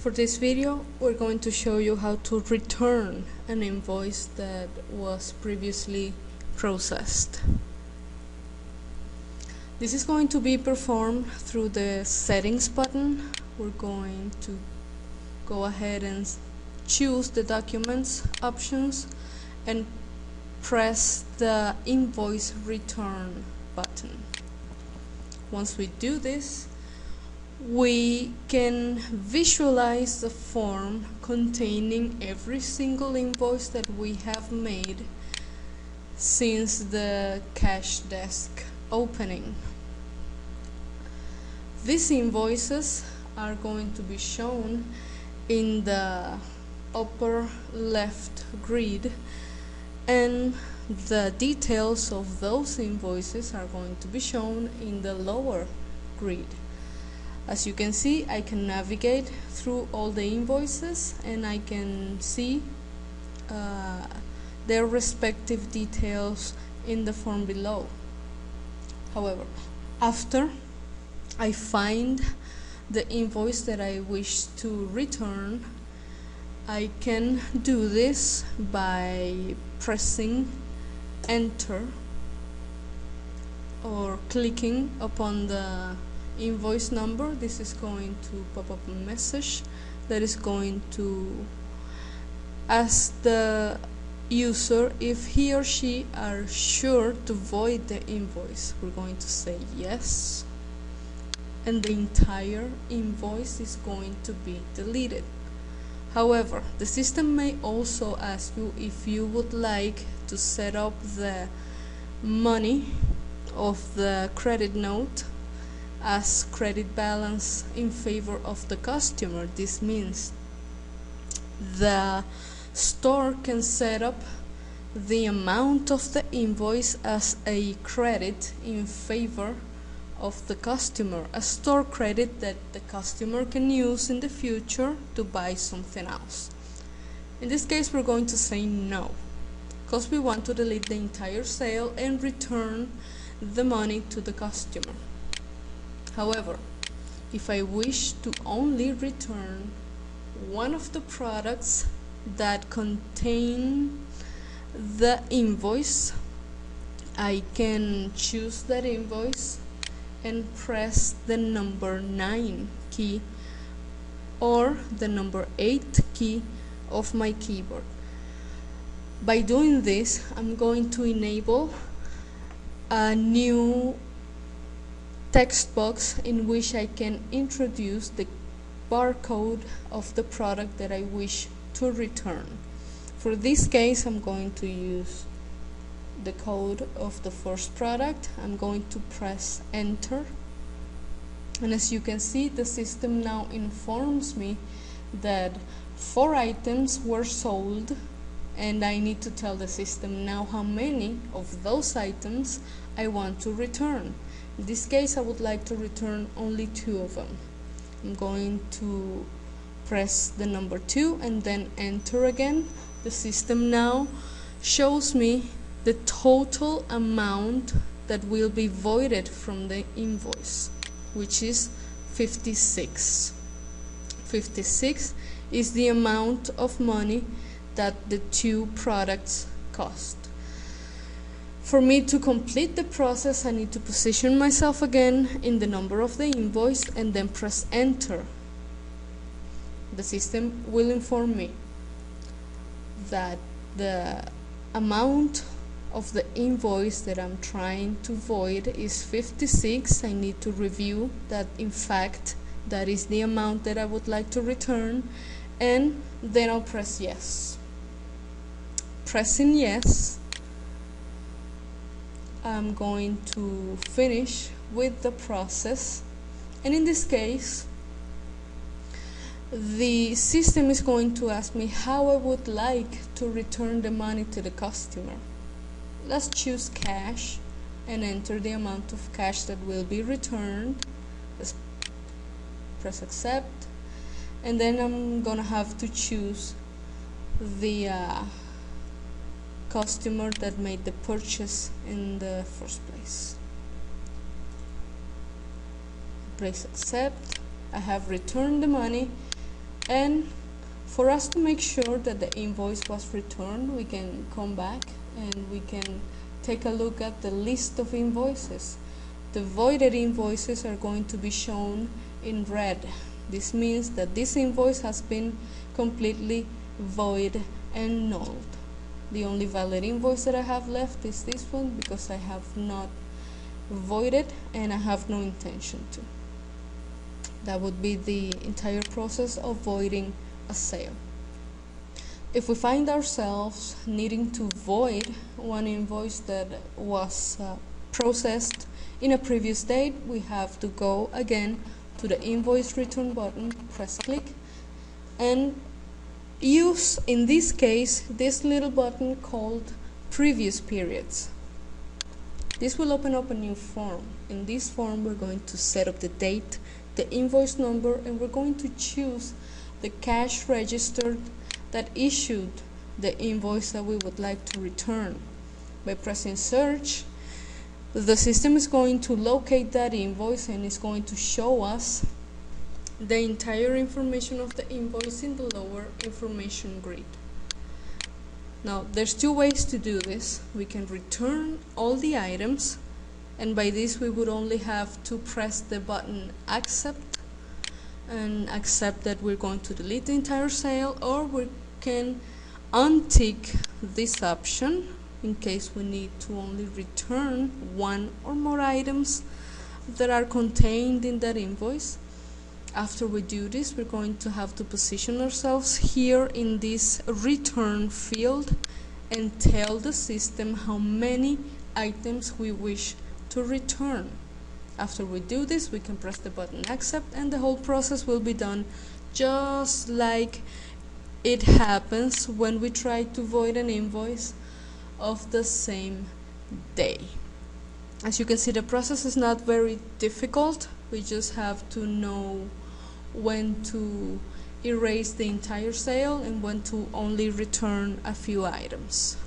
For this video, we're going to show you how to return an invoice that was previously processed. This is going to be performed through the settings button. We're going to go ahead and choose the documents options and press the invoice return button. Once we do this, we can visualize the form containing every single invoice that we have made since the cash desk opening. These invoices are going to be shown in the upper left grid, and the details of those invoices are going to be shown in the lower grid. As you can see, I can navigate through all the invoices and I can see their respective details in the form below. However, after I find the invoice that I wish to return, I can do this by pressing enter or clicking upon the invoice number. This is going to pop up a message that is going to ask the user if he or she are sure to void the invoice. We're going to say yes, and the entire invoice is going to be deleted. However, the system may also ask you if you would like to set up the money of the credit note as credit balance in favor of the customer. This means the store can set up the amount of the invoice as a credit in favor of the customer, a store credit that the customer can use in the future to buy something else. In this case, we're going to say no, because we want to delete the entire sale and return the money to the customer. However, if I wish to only return one of the products that contain the invoice, I can choose that invoice and press the number 9 key or the number 8 key of my keyboard. By doing this, I'm going to enable a new text box in which I can introduce the barcode of the product that I wish to return. For this case, I'm going to use the code of the first product. I'm going to press enter, and as you can see, the system now informs me that 4 items were sold, and I need to tell the system now how many of those items I want to return. In this case, I would like to return only 2 of them. I'm going to press the number 2 and then enter again. The system now shows me the total amount that will be voided from the invoice, which is 56. 56 is the amount of money that the 2 products cost. For me to complete the process, I need to position myself again in the number of the invoice and then press enter. The system will inform me that the amount of the invoice that I'm trying to void is 56. I need to review that in fact that is the amount that I would like to return, and then I'll press yes. Pressing yes, I'm going to finish with the process, and in this case the system is going to ask me how I would like to return the money to the customer. Let's choose cash and enter the amount of cash that will be returned. Let's press accept, and then I'm gonna have to choose the customer that made the purchase in the first place. Press accept. I have returned the money, And for us to make sure that the invoice was returned, we can come back and we can take a look at the list of invoices. The voided invoices are going to be shown in red. This means that this invoice has been completely void and nulled. The only valid invoice that I have left is this one, because I have not voided and I have no intention to. That would be the entire process of voiding a sale. If we find ourselves needing to void one invoice that was processed in a previous date, we have to go again to the invoice return button, press click, and use, in this case, this little button called previous periods. This will open up a new form. In this form, we're going to set up the date, the invoice number, and we're going to choose the cash register that issued the invoice that we would like to return. By pressing search, the system is going to locate that invoice and is going to show us the entire information of the invoice in the lower information grid. Now, there's two ways to do this. We can return all the items, and by this we would only have to press the button accept and accept that we're going to delete the entire sale, or we can untick this option in case we need to only return one or more items that are contained in that invoice. After we do this, we're going to have to position ourselves here in this return field and tell the system how many items we wish to return. After we do this, we can press the button accept, and the whole process will be done just like it happens when we try to void an invoice of the same day. As you can see, the process is not very difficult. We just have to know when to erase the entire sale and when to only return a few items.